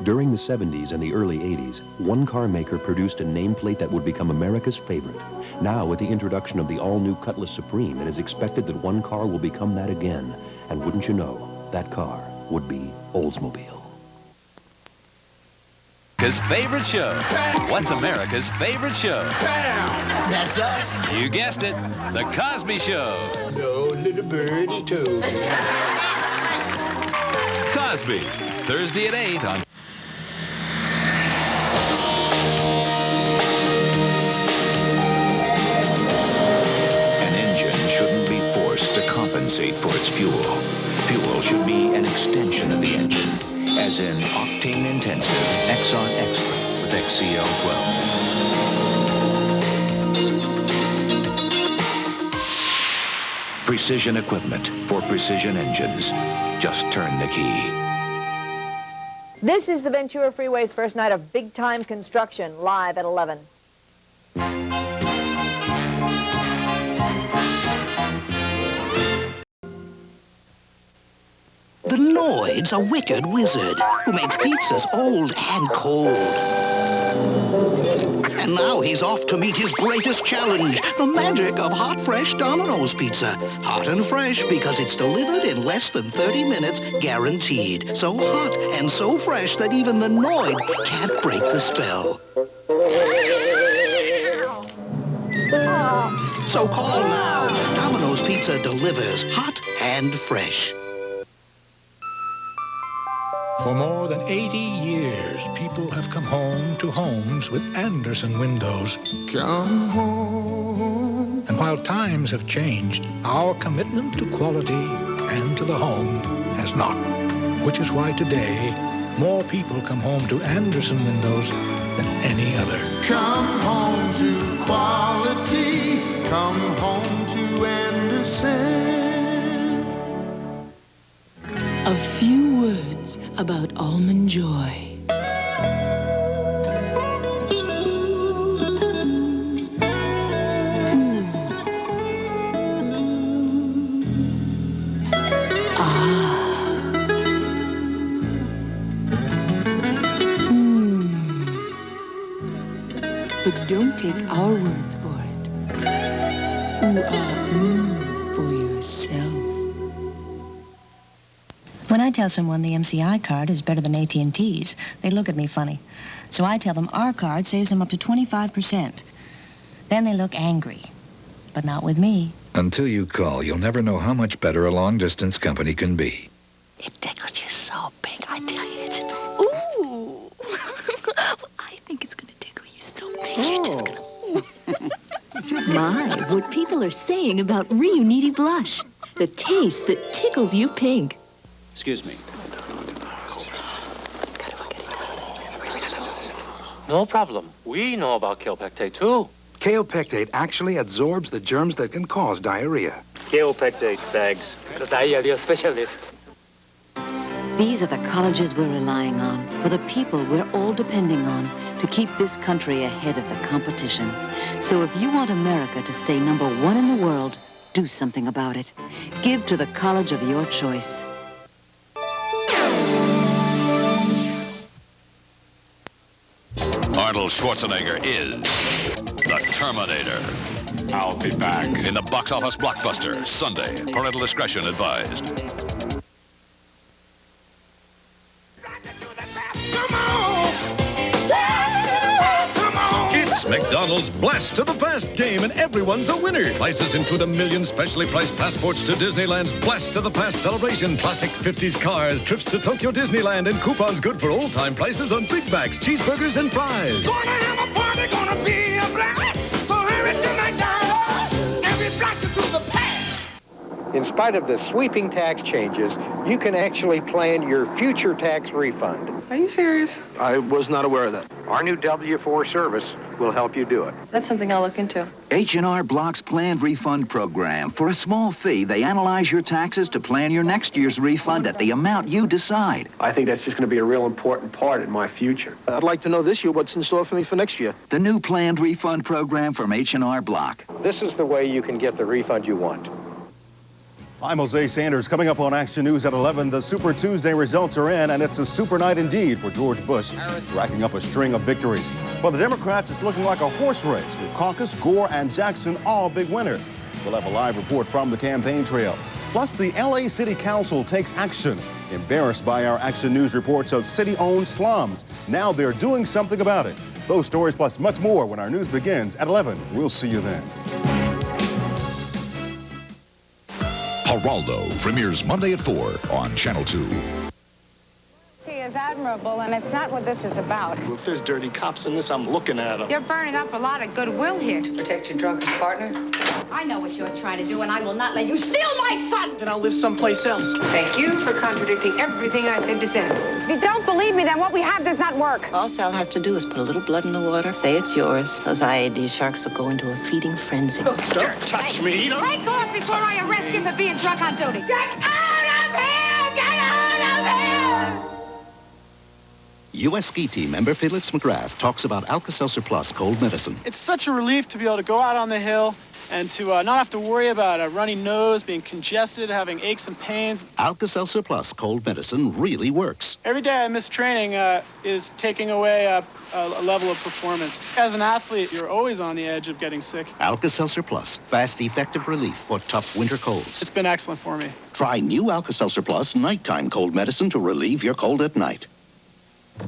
During the 70s and the early 80s, one car maker produced a nameplate that would become America's favorite. Now, with the introduction of the all-new Cutlass Supreme, it is expected that one car will become that again. And wouldn't you know, that car would be Oldsmobile. America's favorite show. What's America's favorite show? Bam! That's us. You guessed it, The Cosby Show. No little birdie too. Cosby, Thursday at 8 on... To compensate for its fuel. Fuel should be an extension of the engine, as in octane intensive Exxon Excellent with XCL12. Precision equipment for precision engines. Just turn the key. This is the Ventura Freeway's first night of big-time construction, live at 11. The Noid's a wicked wizard who makes pizzas old and cold. And now he's off to meet his greatest challenge, the magic of hot, fresh Domino's pizza. Hot and fresh because it's delivered in less than 30 minutes, guaranteed. So hot and so fresh that even the Noid can't break the spell. So call now. Domino's Pizza delivers hot and fresh. For more than 80 years, people have come home to homes with Anderson windows. Come home. And while times have changed, our commitment to quality and to the home has not. Which is why today, more people come home to Anderson windows than any other. Come home to quality. Come home to Anderson. A few words about Almond Joy. But don't take our words for it. For yourself. When I tell someone the MCI card is better than AT&T's, they look at me funny. So I tell them our card saves them up to 25%. Then they look angry. But not with me. Until you call, you'll never know how much better a long-distance company can be. It tickles you so big, I tell you, it's... Ooh! I think it's going to tickle you so big, you're just going to... My, what people are saying about Reuniti Blush. The taste that tickles you pink. Excuse me. No problem. We know about Kaopectate, too. Kaopectate actually absorbs the germs that can cause diarrhea. Kaopectate bags. The diarrhea specialist. These are the colleges we're relying on, for the people we're all depending on, to keep this country ahead of the competition. So if you want America to stay #1 in the world, do something about it. Give to the college of your choice. Arnold Schwarzenegger is the Terminator. I'll be back. In the box office blockbuster, Sunday. Parental discretion advised. It's McDonald's Blast to the Past game, and everyone's a winner. Prizes include $1 million specially priced passports to Disneyland's Blast to the Past celebration, classic 50s cars, trips to Tokyo Disneyland, and coupons good for old-time prices on Big Macs, cheeseburgers, and fries. Gonna have a party, gonna be a blast. So hurry to McDonald's and we blast you to the past. In spite of the sweeping tax changes, you can actually plan your future tax refund. Are you serious? I was not aware of that. Our new W4 service will help you do it. That's something I'll look into. H&R Block's planned refund program. For a small fee, they analyze your taxes to plan your next year's refund at the amount you decide. I think that's just going to be a real important part in my future. I'd like to know this year what's in store for me for next year. The new planned refund program from H&R Block. This is the way you can get the refund you want. I'm Jose Sanders. Coming up on Action News at 11, the Super Tuesday results are in, and it's a super night indeed for George Bush, racking up a string of victories. For the Democrats, it's looking like a horse race, with Caucus, Gore, and Jackson all big winners. We'll have a live report from the campaign trail. Plus, the L.A. City Council takes action, embarrassed by our Action News reports of city-owned slums. Now they're doing something about it. Those stories plus much more when our news begins at 11. We'll see you then. Geraldo premieres Monday at 4 on Channel 2. Is admirable, and it's not what this is about. Well, if there's dirty cops in this, I'm looking at them. You're burning up a lot of goodwill here. To protect your drunken partner? I know what you're trying to do, and I will not let you steal my son! Then I'll live someplace else. Thank you for contradicting everything I said to Senator. If you don't believe me, then what we have does not work. All Sal has to do is put a little blood in the water, say it's yours. Those IAD sharks will go into a feeding frenzy. Don't touch me. Take off before I arrest you for being drunk on duty. Get out of here! Get out of here! U.S. ski team member Felix McGrath talks about Alka-Seltzer Plus cold medicine. It's such a relief to be able to go out on the hill and to not have to worry about a runny nose, being congested, having aches and pains. Alka-Seltzer Plus cold medicine really works. Every day I miss training is taking away a level of performance. As an athlete, you're always on the edge of getting sick. Alka-Seltzer Plus, fast, effective relief for tough winter colds. It's been excellent for me. Try new Alka-Seltzer Plus nighttime cold medicine to relieve your cold at night.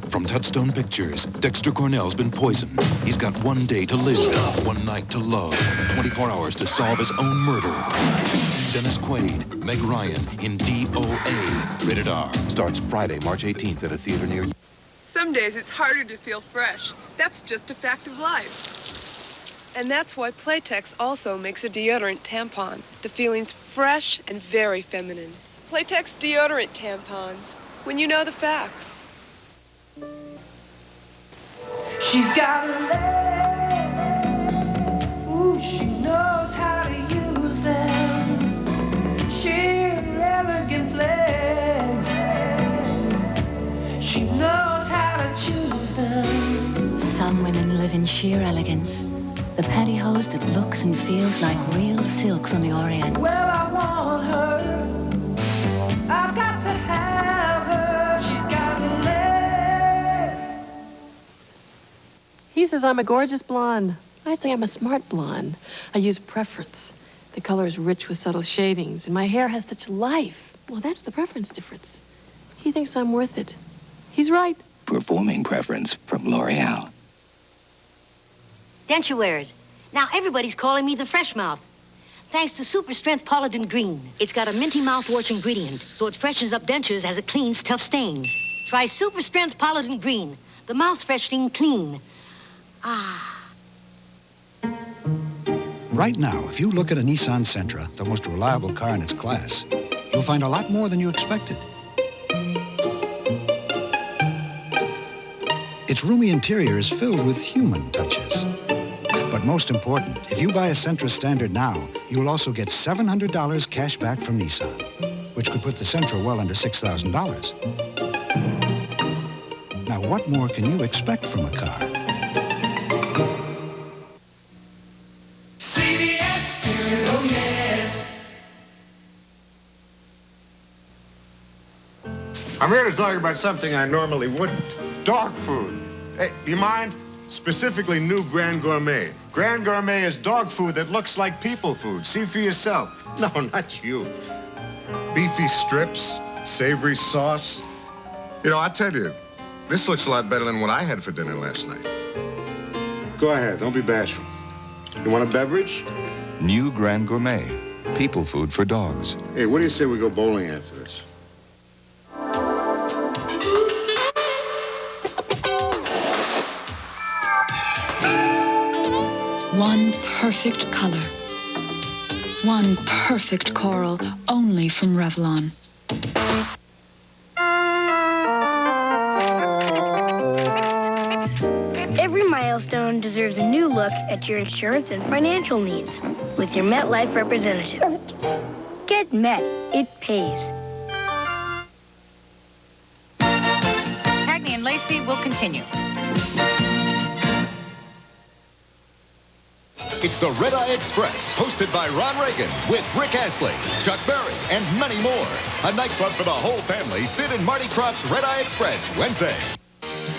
From Touchstone Pictures, Dexter Cornell's been poisoned. He's got 1 day to live, 1 night to love, 24 hours to solve his own murder. Dennis Quaid, Meg Ryan in DOA. Rated R. Starts Friday, March 18th at a theater near you. Some days it's harder to feel fresh. That's just a fact of life. And that's why Playtex also makes a deodorant tampon. The feeling's fresh and very feminine. Playtex deodorant tampons. When you know the facts. She's got a leg. Ooh, she knows how to use them. Sheer elegance legs. She knows how to choose them. Some women live in sheer elegance. The pantyhose that looks and feels like real silk from the Orient. Well, I want her. I've got to have her. She's got legs. He says I'm a gorgeous blonde. I say I'm a smart blonde. I use preference. The color is rich with subtle shadings, and my hair has such life. Well, that's the preference difference. He thinks I'm worth it. He's right. Performing preference from L'Oreal. Denture wearers. Now everybody's calling me the fresh mouth. Thanks to Super Strength Polydent Green. It's got a minty mouthwash ingredient, so it freshens up dentures as it cleans tough stains. Try Super Strength Polydent Green, the mouth freshening clean. Ah. Right now, if you look at a Nissan Sentra, the most reliable car in its class, you'll find a lot more than you expected. Its roomy interior is filled with human touches. But most important, if you buy a Sentra Standard now, you'll also get $700 cash back from Nissan, which could put the Sentra well under $6,000. Now, what more can you expect from a car? Oh, yes. I'm here to talk about something I normally wouldn't. Dog food. Hey, do you mind? Specifically new Grand Gourmet. Grand Gourmet is dog food that looks like people food. See for yourself. No, not you. Beefy strips, savory sauce. You know, I tell you, this looks a lot better than what I had for dinner last night. Go ahead, don't be bashful. You want a beverage? New Grand Gourmet. People food for dogs. Hey, what do you say we go bowling after this? One perfect color. One perfect coral, only from Revlon. Every milestone deserves a new look at your insurance and financial needs with your MetLife representative. Get Met. It pays. Cagney and Lacey will continue. It's the Red Eye Express, hosted by Ron Reagan, with Rick Astley, Chuck Berry, and many more. A nightclub for the whole family. Sid and Marty Krofft's Red Eye Express, Wednesday.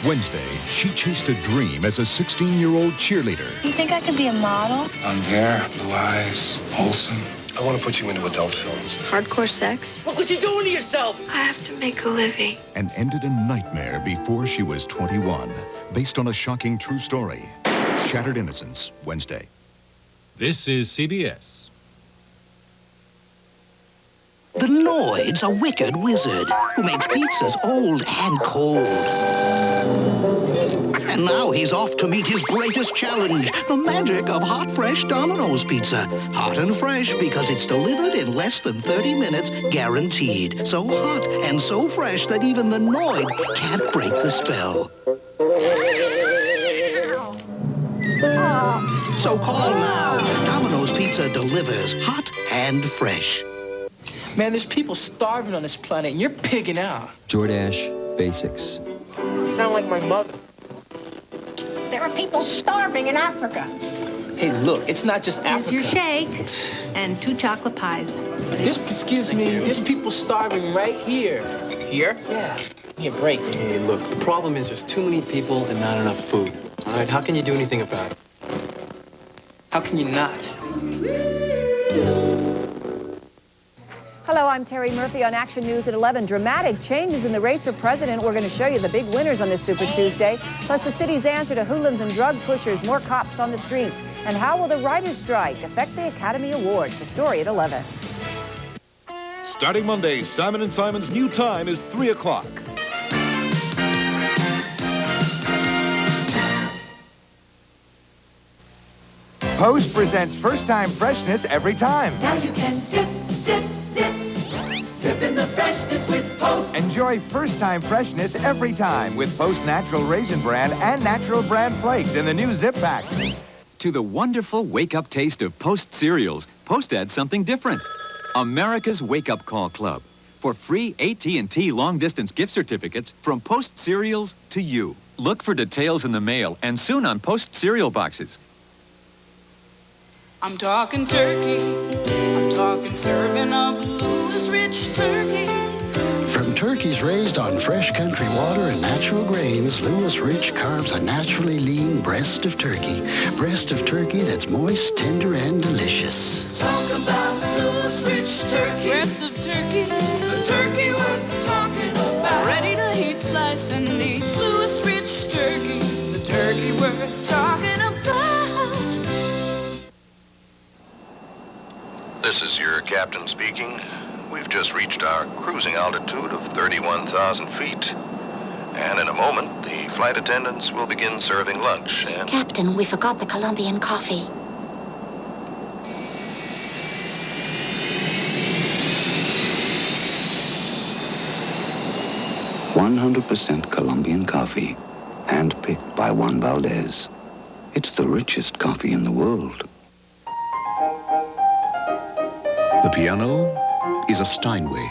Wednesday, she chased a dream as a 16-year-old cheerleader. You think I could be a model? Long hair, blue eyes, wholesome. I want to put you into adult films. Hardcore sex? Look what you're doing to yourself! I have to make a living. And ended a nightmare before she was 21. Based on a shocking true story. Shattered Innocence, Wednesday. This is CBS. The Lloyd's a wicked wizard who makes pizzas old and cold. And now he's off to meet his greatest challenge, the magic of hot, fresh Domino's pizza. Hot and fresh because it's delivered in less than 30 minutes, guaranteed. So hot and so fresh that even the Lloyd can't break the spell. So call now. Domino's Pizza delivers hot and fresh. Man, there's people starving on this planet, and you're pigging out. Jordache Basics. sound like my mother. There are people starving in Africa. Hey, look, it's not just Africa. Here's your shake and 2 chocolate pies. Excuse me, there's people starving right here. Here? Yeah. Here, break. Hey, look, the problem is there's too many people and not enough food. All right, how can you do anything about it? How can you not? Hello, I'm Terry Murphy on Action News at 11. Dramatic changes in the race for president. We're going to show you the big winners on this Super Tuesday. Plus the city's answer to hoodlums and drug pushers, more cops on the streets. And how will the writers' strike affect the Academy Awards? The story at 11. Starting Monday, Simon & Simon's new time is 3 o'clock. Post presents first-time freshness every time. Now you can zip, zip, zip. Zip in the freshness with Post. Enjoy first-time freshness every time with Post Natural Raisin Bran and Natural Bran Flakes in the new zip pack. To the wonderful wake-up taste of Post cereals, Post adds something different. America's Wake-Up Call Club. For free AT&T long-distance gift certificates from Post cereals to you. Look for details in the mail and soon on Post cereal boxes. I'm talking turkey. I'm talking serving of Louis Rich turkey. From turkeys raised on fresh country water and natural grains, Louis Rich carves a naturally lean breast of turkey. Breast of turkey that's moist, tender, and delicious. Talk about Louis Rich turkey. Breast of turkey. The turkey worth talking about. Ready to heat, slice, and eat. Louis Rich turkey. The turkey worth talking about. This is your captain speaking. We've just reached our cruising altitude of 31,000 feet. And in a moment, the flight attendants will begin serving lunch and... Captain, we forgot the Colombian coffee. %100% Colombian coffee, handpicked by Juan Valdez. It's the richest coffee in the world. The piano is a Steinway.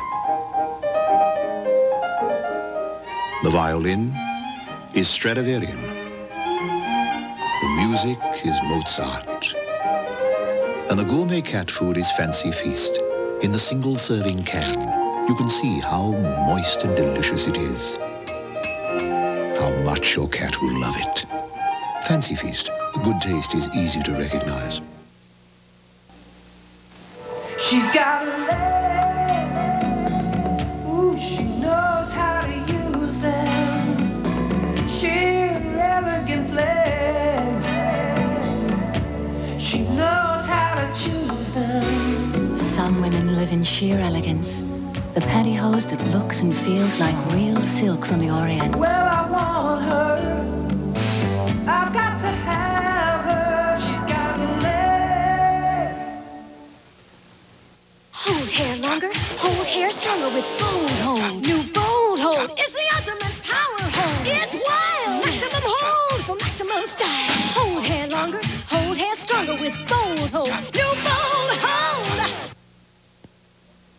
The violin is Stradivarian. The music is Mozart. And the gourmet cat food is Fancy Feast. In the single-serving can, you can see how moist and delicious it is. How much your cat will love it. Fancy Feast. Good taste is easy to recognize. She's got a leg. Ooh, she knows how to use them. Sheer elegance legs. She knows how to choose them. Some women live in sheer elegance. The pantyhose that looks and feels like real silk from the Orient. Well, I want her. I've got to have her. She's got legs. Hold hair longer, hold hair stronger with Bold Hold. New Bold Hold is the ultimate power hold. It's wild. Maximum hold for maximum style. Hold hair longer, hold hair stronger with Bold Hold. New Bold Hold.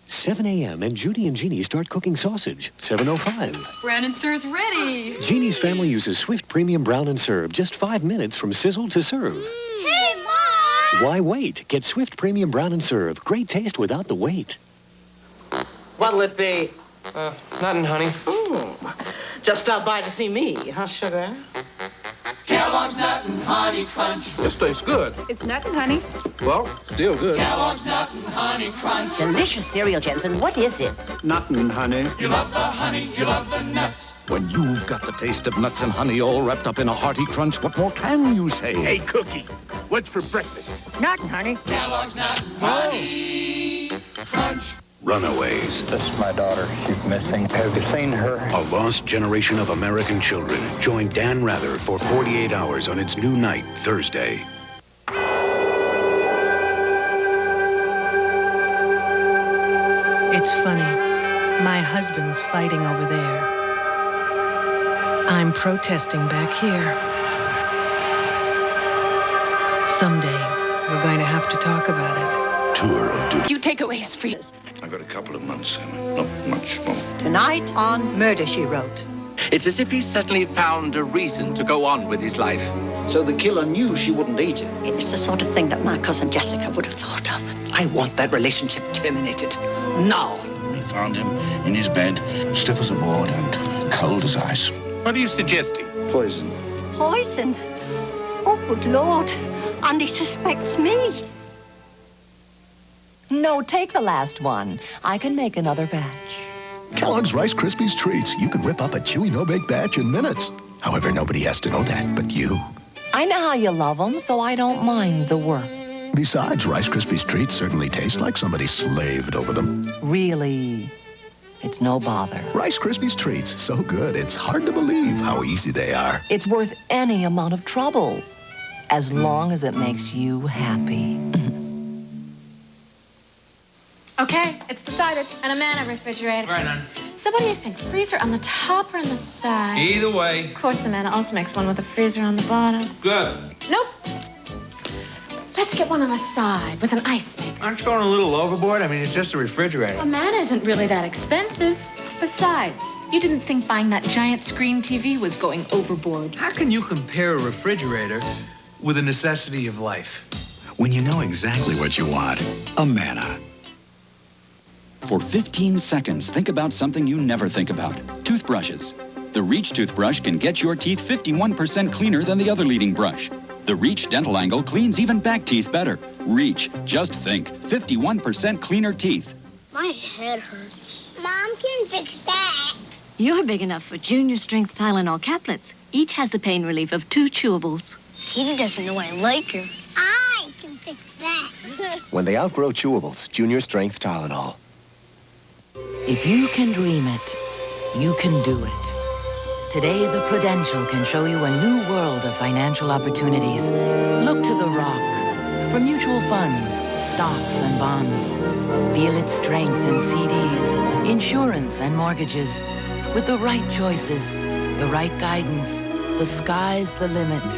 7 a.m. and Judy and Jeannie start cooking sausage. 7:05. Brown and Sir's ready. Jeannie's family uses Swift Premium Brown and Serve. Just 5 minutes from sizzle to serve. Hey, Mom! Why wait? Get Swift Premium Brown and Serve. Great taste without the wait. What'll it be? Nothing, honey. Just stop by to see me, huh, sugar? Kellogg's Nut and Honey Crunch. This tastes good. It's nothing, honey. Well, still good. Kellogg's Nut and Honey Crunch. Delicious cereal, Jensen. What is it? Nothing, honey. You love the honey, you love the nuts. When you've got the taste of nuts and honey all wrapped up in a hearty crunch, what more can you say? Hey, Cookie, what's for breakfast? Nothing, honey. Kellogg's Nut and Honey Crunch. Runaways. This is my daughter. She's missing. Have you seen her? A lost generation of American children. Join Dan Rather for 48 hours on its new night, Thursday. It's funny. My husband's fighting over there. I'm protesting back here. Someday, we're going to have to talk about it. Tour of duty. You take away his free. I've got a couple of months, Emma. Not much more. Tonight on Murder, She Wrote. It's as if he's suddenly found a reason to go on with his life. So the killer knew she wouldn't eat it. It's the sort of thing that my cousin Jessica would have thought of. I want that relationship terminated. Now. We found him in his bed, stiff as a board and cold as ice. What are you suggesting? Poison. Poison? Oh, good Lord. Andy suspects me. No, take the last one. I can make another batch. Kellogg's Rice Krispies Treats. You can whip up a chewy, no-bake batch in minutes. However, nobody has to know that but you. I know how you love them, so I don't mind the work. Besides, Rice Krispies Treats certainly taste like somebody slaved over them. Really? It's no bother. Rice Krispies Treats, so good, it's hard to believe how easy they are. It's worth any amount of trouble, as long as it makes you happy. Okay, it's decided. And a man refrigerator. Right on. So what do you think? Freezer on the top or on the side? Either way. Of course, Amanda also makes one with a freezer on the bottom. Good. Nope. Let's get one on the side with an ice maker. Aren't you going a little overboard? I mean, it's just a refrigerator. A man isn't really that expensive. Besides, you didn't think buying that giant screen TV was going overboard. How can you compare a refrigerator with a necessity of life? When you know exactly what you want, Amana. For 15 seconds, think about something you never think about. Toothbrushes. The Reach toothbrush can get your teeth 51% cleaner than the other leading brush. The Reach Dental Angle cleans even back teeth better. Reach, just think, 51% cleaner teeth. My head hurts. Mom can fix that. You're big enough for junior strength Tylenol caplets. Each has the pain relief of 2 chewables. Katie doesn't know I like her. I can fix that. When they outgrow chewables, Junior Strength Tylenol. If you can dream it, you can do it. Today, the Prudential can show you a new world of financial opportunities. Look to the Rock for mutual funds, stocks, and bonds. Feel its strength in CDs, insurance, and mortgages. With the right choices, the right guidance, the sky's the limit.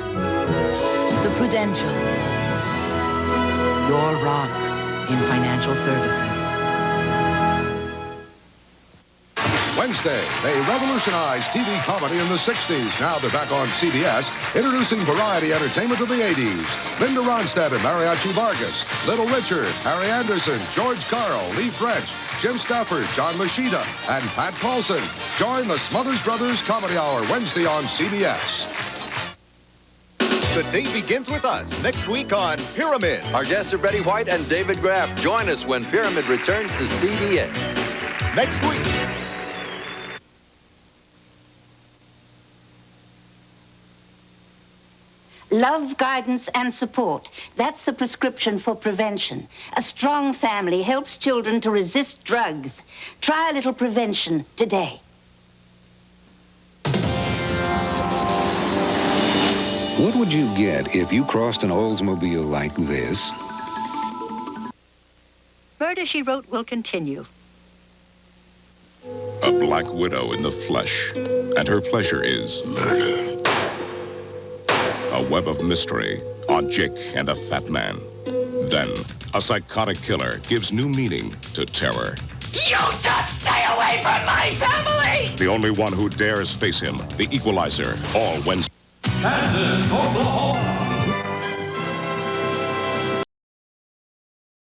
The Prudential. Your rock in financial services. Wednesday, they revolutionized TV comedy in the 60s. Now they're back on CBS, introducing variety entertainment of the 80s. Linda Ronstadt and Mariachi Vargas, Little Richard, Harry Anderson, George Carl, Lee French, Jim Stafford, John Machida, and Pat Paulson. Join the Smothers Brothers Comedy Hour Wednesday on CBS. The day begins with us next week on Pyramid. Our guests are Betty White and David Graff. Join us when Pyramid returns to CBS. Next week. Love, guidance, and support. That's the prescription for prevention. A strong family helps children to resist drugs. Try a little prevention today. What would you get if you crossed an Oldsmobile like this? Murder, She Wrote will continue. A black widow in the flesh, and her pleasure is murder. A web of mystery, a Jake and a fat man. Then, a psychotic killer gives new meaning to terror. You just stay away from my family! The only one who dares face him, the Equalizer, all Wednesday. Kansas, Oklahoma.